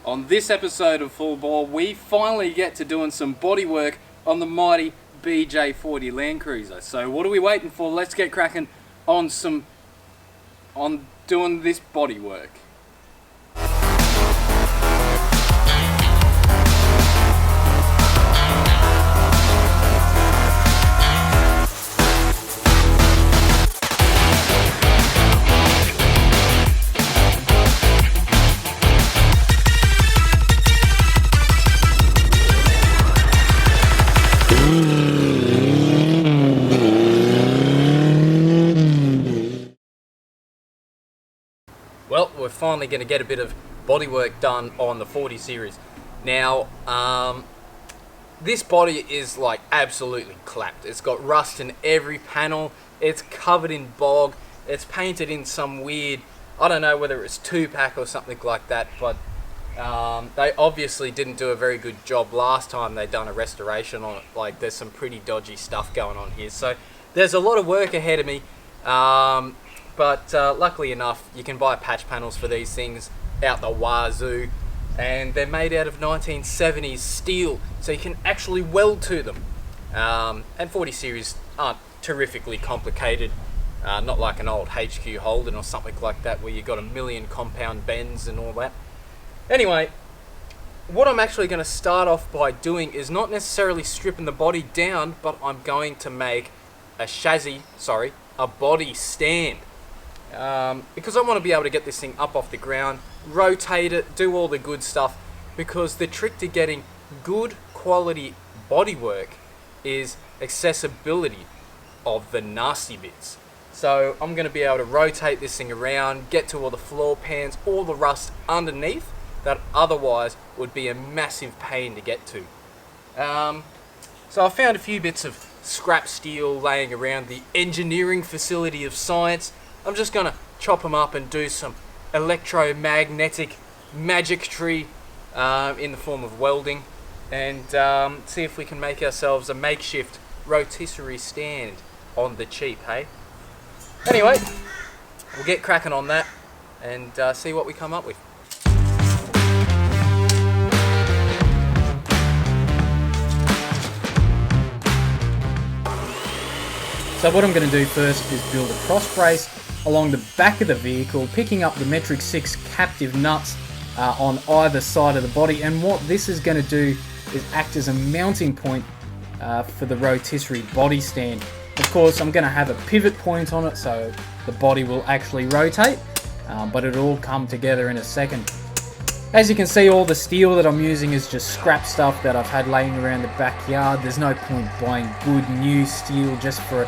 On this episode of Full Bore, we finally get to doing some bodywork on the mighty BJ40 LandCruiser. So what are we waiting for? Let's get cracking on doing this bodywork. Well, we're finally going to get a bit of bodywork done on the 40 series. Now, this body is like absolutely clapped. It's got rust in every panel. It's covered in bog. It's painted in some weird, I don't know whether it's 2-pack or something like that, but they obviously didn't do a very good job last time they done a restoration on it. Like, there's some pretty dodgy stuff going on here. So there's a lot of work ahead of me. But luckily enough, you can buy patch panels for these things out the wazoo, and they're made out of 1970s steel, so you can actually weld to them. And 40 series aren't terrifically complicated, not like an old HQ Holden or something like that where you've got a million compound bends and all that. Anyway, what I'm actually going to start off by doing is not necessarily stripping the body down, but I'm going to make a body stand. Because I want to be able to get this thing up off the ground, rotate it, do all the good stuff, because the trick to getting good quality bodywork is accessibility of the nasty bits. So I'm going to be able to rotate this thing around, get to all the floor pans, all the rust underneath that otherwise would be a massive pain to get to. So I found a few bits of scrap steel laying around the engineering facility of science. I'm just going to chop them up and do some electromagnetic magic tree in the form of welding, and see if we can make ourselves a makeshift rotisserie stand on the cheap, hey? Anyway, we'll get cracking on that and see what we come up with. So what I'm going to do first is build a cross brace along the back of the vehicle, picking up the metric 6 captive nuts on either side of the body, and what this is going to do is act as a mounting point for the rotisserie body stand. Of course, I'm going to have a pivot point on it so the body will actually rotate, but it'll all come together in a second. As you can see, all the steel that I'm using is just scrap stuff that I've had laying around the backyard. There's no point buying good new steel just for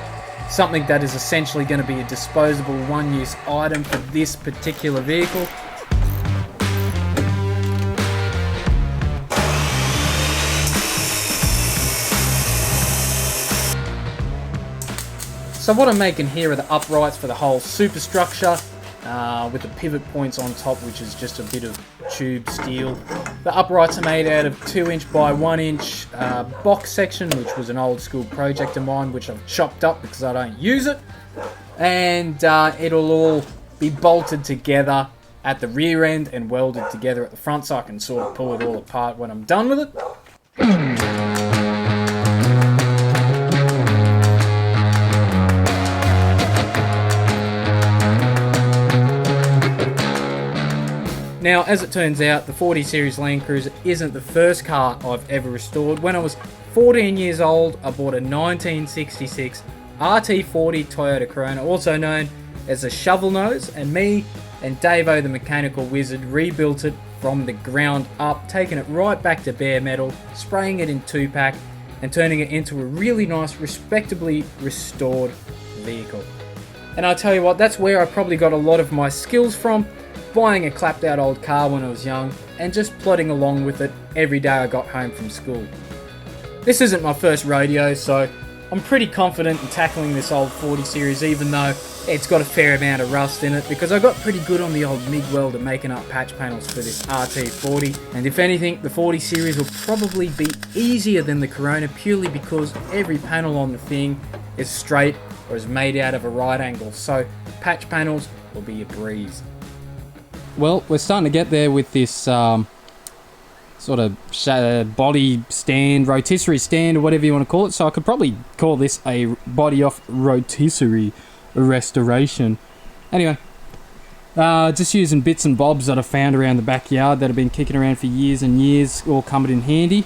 something that is essentially going to be a disposable one-use item for this particular vehicle. So what I'm making here are the uprights for the whole superstructure, with the pivot points on top, which is just a bit of tube steel. The uprights are made out of 2" by 1" box section, which was an old school project of mine, which I've chopped up because I don't use it. And it'll all be bolted together at the rear end and welded together at the front, so I can sort of pull it all apart when I'm done with it. Now, as it turns out, the 40 series LandCruiser isn't the first car I've ever restored. When I was 14 years old, I bought a 1966 RT40 Toyota Corona, also known as a shovel nose, and me and Davo the mechanical wizard rebuilt it from the ground up, taking it right back to bare metal, spraying it in 2-pack, and turning it into a really nice, respectably restored vehicle. And I'll tell you what, that's where I probably got a lot of my skills from, buying a clapped out old car when I was young and just plodding along with it every day I got home from school. This isn't my first rodeo, so I'm pretty confident in tackling this old 40 series, even though it's got a fair amount of rust in it, because I got pretty good on the old MIG welder making up patch panels for this RT40, and if anything, the 40 series will probably be easier than the Corona purely because every panel on the thing is straight or is made out of a right angle, so patch panels will be a breeze. Well, we're starting to get there with this sort of body stand, rotisserie stand, or whatever you want to call it. So I could probably call this a body off rotisserie restoration. Anyway, just using bits and bobs that I found around the backyard that have been kicking around for years and years, all coming in handy.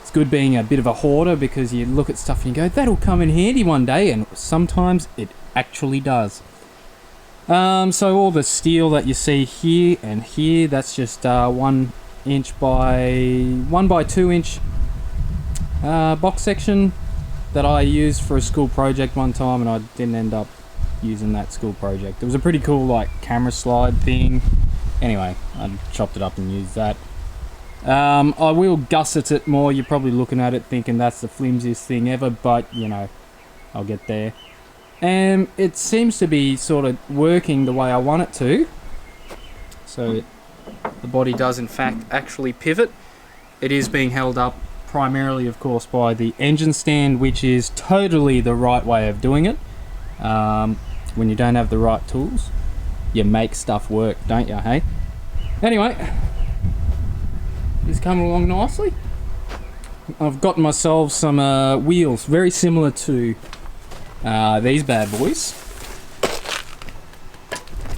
It's good being a bit of a hoarder because you look at stuff and you go, that'll come in handy one day, and sometimes it actually does. So all the steel that you see here and here, that's just 1 inch by 1 by 2 inch box section that I used for a school project one time, and I didn't end up using that school project. It was a pretty cool like camera slide thing. Anyway, I chopped it up and used that. I will gusset it more. You're probably looking at it thinking that's the flimsiest thing ever, but you know, I'll get there. And it seems to be sort of working the way I want it to. So the body does in fact actually pivot. It is being held up primarily, of course, by the engine stand, which is totally the right way of doing it. When you don't have the right tools, you make stuff work, don't you, hey? Anyway, it's coming along nicely. I've got myself some wheels very similar to these bad boys,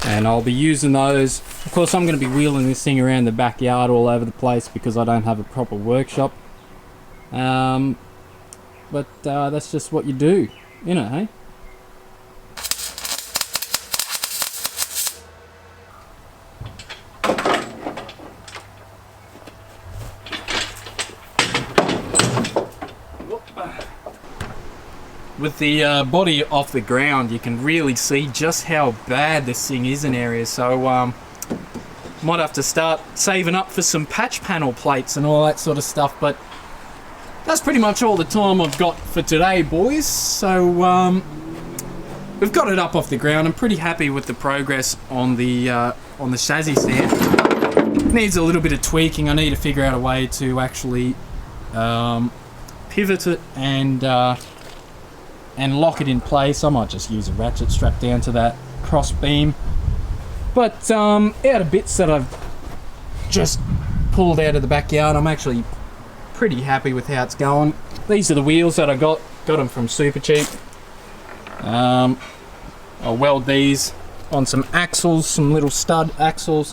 and I'll be using those. Of course, I'm going to be wheeling this thing around the backyard all over the place because I don't have a proper workshop. But that's just what you do, you know, hey? With the body off the ground, you can really see just how bad this thing is in areas. So might have to start saving up for some patch panel plates and all that sort of stuff. But that's pretty much all the time I've got for today, boys. So we've got it up off the ground. I'm pretty happy with the progress on the chassis stand. It needs a little bit of tweaking. I need to figure out a way to actually pivot it and lock it in place. I might just use a ratchet strapped down to that cross beam. But out of bits that I've just pulled out of the backyard, I'm actually pretty happy with how it's going. These are the wheels that I got them from Super Cheap. I'll weld these on some axles, some little stud axles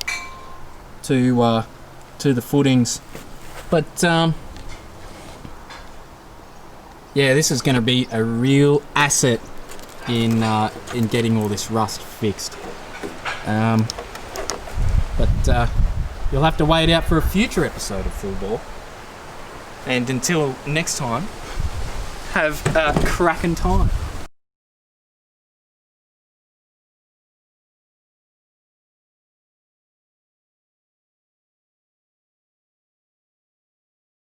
to the footings. But yeah, this is going to be a real asset in getting all this rust fixed. But you'll have to wait out for a future episode of Full Bore. And until next time, have a cracking time.